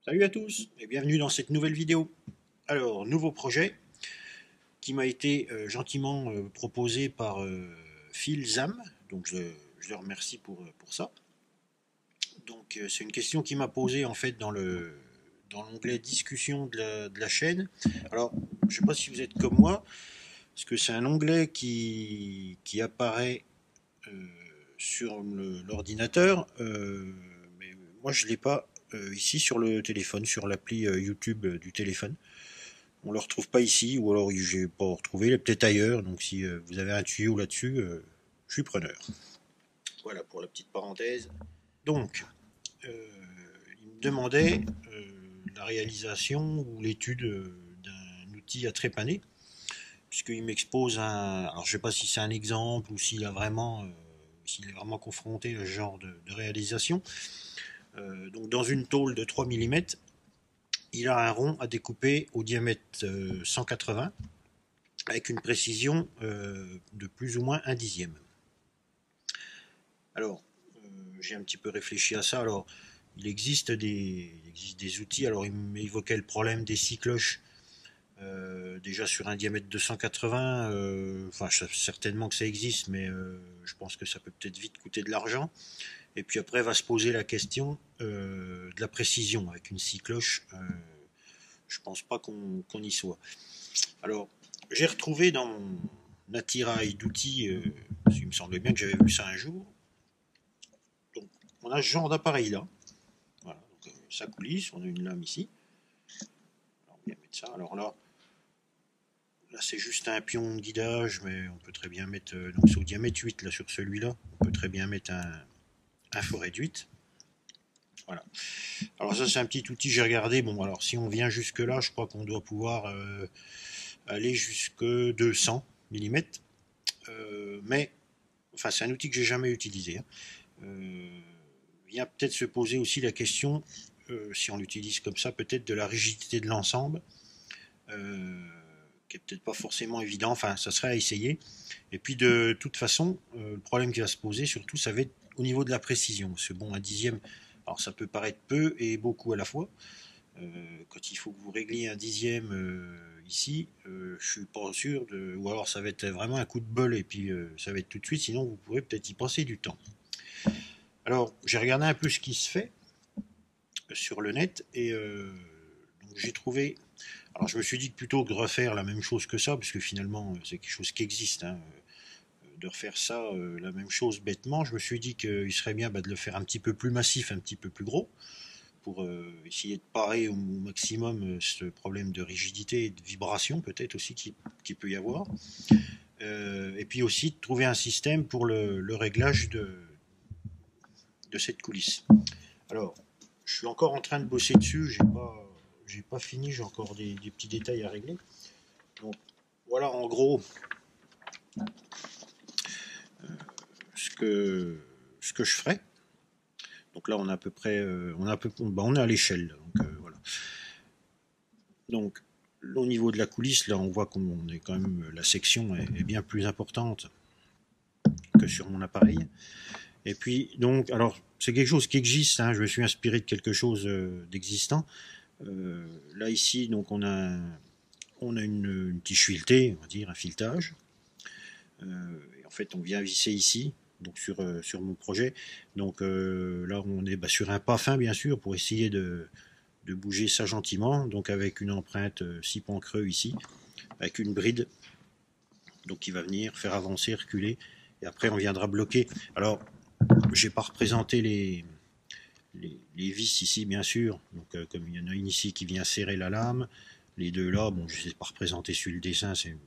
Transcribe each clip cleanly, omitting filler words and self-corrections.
Salut à tous et bienvenue dans cette nouvelle vidéo. Alors, nouveau projet qui m'a été gentiment proposé par Phil Zam, donc je le remercie pour ça. Donc c'est une question qui m'a posé en fait dans l'onglet discussion de la chaîne. Alors, je ne sais pas si vous êtes comme moi, parce que c'est un onglet qui apparaît euh, sur l'ordinateur, mais moi je ne l'ai pas ici sur le téléphone, sur l'appli YouTube du téléphone. On le retrouve pas ici, ou alors j'ai pas retrouvé, il est peut-être ailleurs, donc si vous avez un tuyau là-dessus, je suis preneur. Voilà pour la petite parenthèse. Donc, euh, il me demandait la réalisation ou l'étude d'un outil à trépaner, puisqu'il m'expose un. Alors je sais pas si c'est un exemple ou s'il est vraiment confronté à ce genre de réalisation. Donc dans une tôle de 3 mm, il a un rond à découper au diamètre 180 avec une précision de plus ou moins un dixième. Alors, j'ai un petit peu réfléchi à ça. Alors, il existe des outils. Alors, il m'évoquait le problème des six cloches. Déjà sur un diamètre de 180, enfin certainement que ça existe, mais je pense que ça peut peut-être vite coûter de l'argent. Et puis après va se poser la question de la précision avec une scie cloche. Je pense pas qu'on y soit. Alors j'ai retrouvé dans mon attirail d'outils, parce qu'il me semblait bien que j'avais vu ça un jour. Donc on a ce genre d'appareil là. Voilà, donc, ça coulisse, on a une lame ici. Alors, on va mettre ça. Alors là c'est juste un pion de guidage, mais on peut très bien mettre, donc c'est au diamètre 8 là sur celui-là, on peut très bien mettre un faux réduit. Voilà. Alors ça c'est un petit outil, j'ai regardé, bon alors si on vient jusque là, je crois qu'on doit pouvoir aller jusque 200 mm. Mais, enfin c'est un outil que j'ai jamais utilisé. Hein. Vient peut-être se poser aussi la question, si on l'utilise comme ça, peut-être de la rigidité de l'ensemble, qui est peut-être pas forcément évident, enfin ça serait à essayer. Et puis de toute façon, le problème qui va se poser surtout, ça va être au niveau de la précision. Parce que bon, un dixième, alors ça peut paraître peu et beaucoup à la fois. Quand il faut que vous régliez un dixième ici, je suis pas sûr de. Ou alors ça va être vraiment un coup de bol et puis ça va être tout de suite, sinon vous pourrez peut-être y passer du temps. Alors j'ai regardé un peu ce qui se fait sur le net et donc j'ai trouvé. Alors je me suis dit que plutôt que de refaire la même chose que ça, parce que finalement c'est quelque chose qui existe, hein, de refaire ça, la même chose bêtement, je me suis dit qu'il serait bien de le faire un petit peu plus massif, un petit peu plus gros, pour essayer de parer au maximum ce problème de rigidité et de vibration peut-être aussi qui peut y avoir. Et puis aussi de trouver un système pour le réglage de cette coulisse. Alors, je suis encore en train de bosser dessus, j'ai pas fini, j'ai encore des petits détails à régler. Donc voilà en gros ce que je ferai. Donc là on a à peu près, on est à l'échelle. Donc voilà. Donc au niveau de la coulisse, là on voit qu'on est quand même, la section est bien plus importante que sur mon appareil. Et puis donc, alors c'est quelque chose qui existe, hein, je me suis inspiré de quelque chose d'existant. Là ici, donc on a une tige filetée, on va dire un filetage. Et en fait, on vient visser ici, donc sur mon projet. Donc là, on est sur un pas fin, bien sûr, pour essayer de bouger ça gentiment. Donc avec une empreinte 6 pans creux ici, avec une bride, donc qui va venir faire avancer, reculer. Et après, on viendra bloquer. Alors, j'ai pas représenté les vis ici, bien sûr. Donc, comme il y en a une ici qui vient serrer la lame, les deux là, bon, je ne sais pas représenter sur le dessin, c'est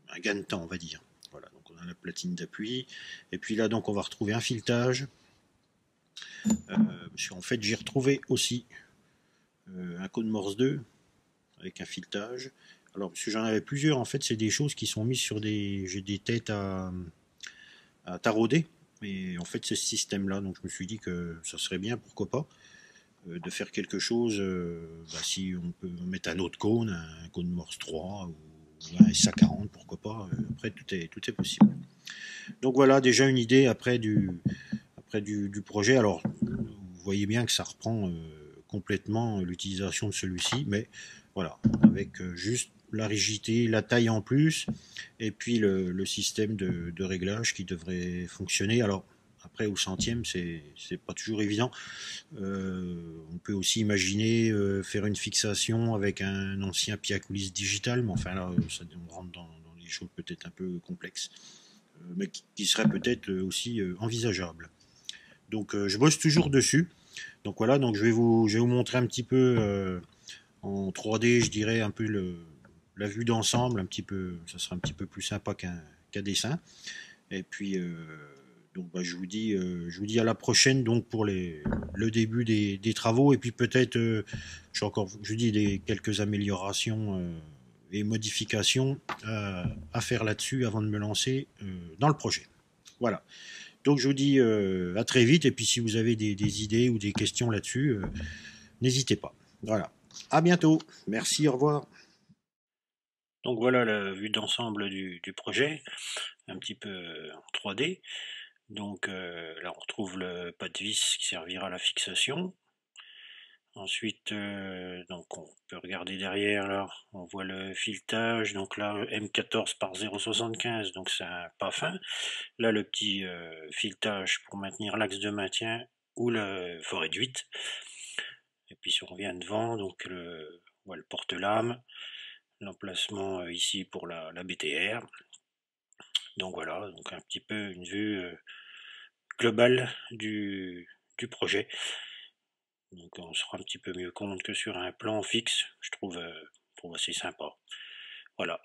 un gain de temps, on va dire. Voilà, donc on a la platine d'appui. Et puis là, donc, on va retrouver un filetage. Parce qu'en fait, j'ai retrouvé aussi un code Morse 2 avec un filetage. Alors, parce que j'en avais plusieurs, en fait, c'est des choses qui sont mises sur j'ai des têtes à tarauder. Mais en fait, c'est ce système-là. Donc, je me suis dit que ça serait bien, pourquoi pas, de faire quelque chose. Si on peut mettre un autre cône, un cône Morse 3 ou un SA40, pourquoi pas. Après, tout est possible. Donc voilà, déjà une idée après du projet. Alors, vous voyez bien que ça reprend complètement l'utilisation de celui-ci, mais voilà, avec juste la rigidité, la taille en plus, et puis le système de réglage qui devrait fonctionner. Alors, après, au centième, c'est pas toujours évident. On peut aussi imaginer faire une fixation avec un ancien pied à coulisses digital, mais enfin là, on rentre dans des choses peut-être un peu complexes, mais qui serait peut-être aussi envisageable. Donc je bosse toujours dessus. Donc voilà, donc je vais vous montrer un petit peu en 3D, je dirais un peu la vue d'ensemble, un petit peu, ça sera un petit peu plus sympa qu'un dessin. Et puis donc bah, je vous dis à la prochaine donc pour le début des travaux et puis peut-être je vous dis quelques améliorations et modifications à faire là-dessus avant de me lancer dans le projet. Voilà. Donc je vous dis à très vite et puis si vous avez des idées ou des questions là-dessus, n'hésitez pas. Voilà. À bientôt. Merci, au revoir. Donc voilà la vue d'ensemble du projet, un petit peu en 3D. Donc là on retrouve le pas de vis qui servira à la fixation. Ensuite, donc on peut regarder derrière là, on voit le filetage, donc là M14 par 0,75, donc c'est un pas fin. Là le petit filetage pour maintenir l'axe de maintien ou le forêt de 8. Et puis si on revient devant, donc on voit le porte-lame, l'emplacement ici pour la BTR. Donc voilà, donc un petit peu une vue globale du projet. Donc on se rend un petit peu mieux compte que sur un plan fixe, je trouve assez sympa. Voilà.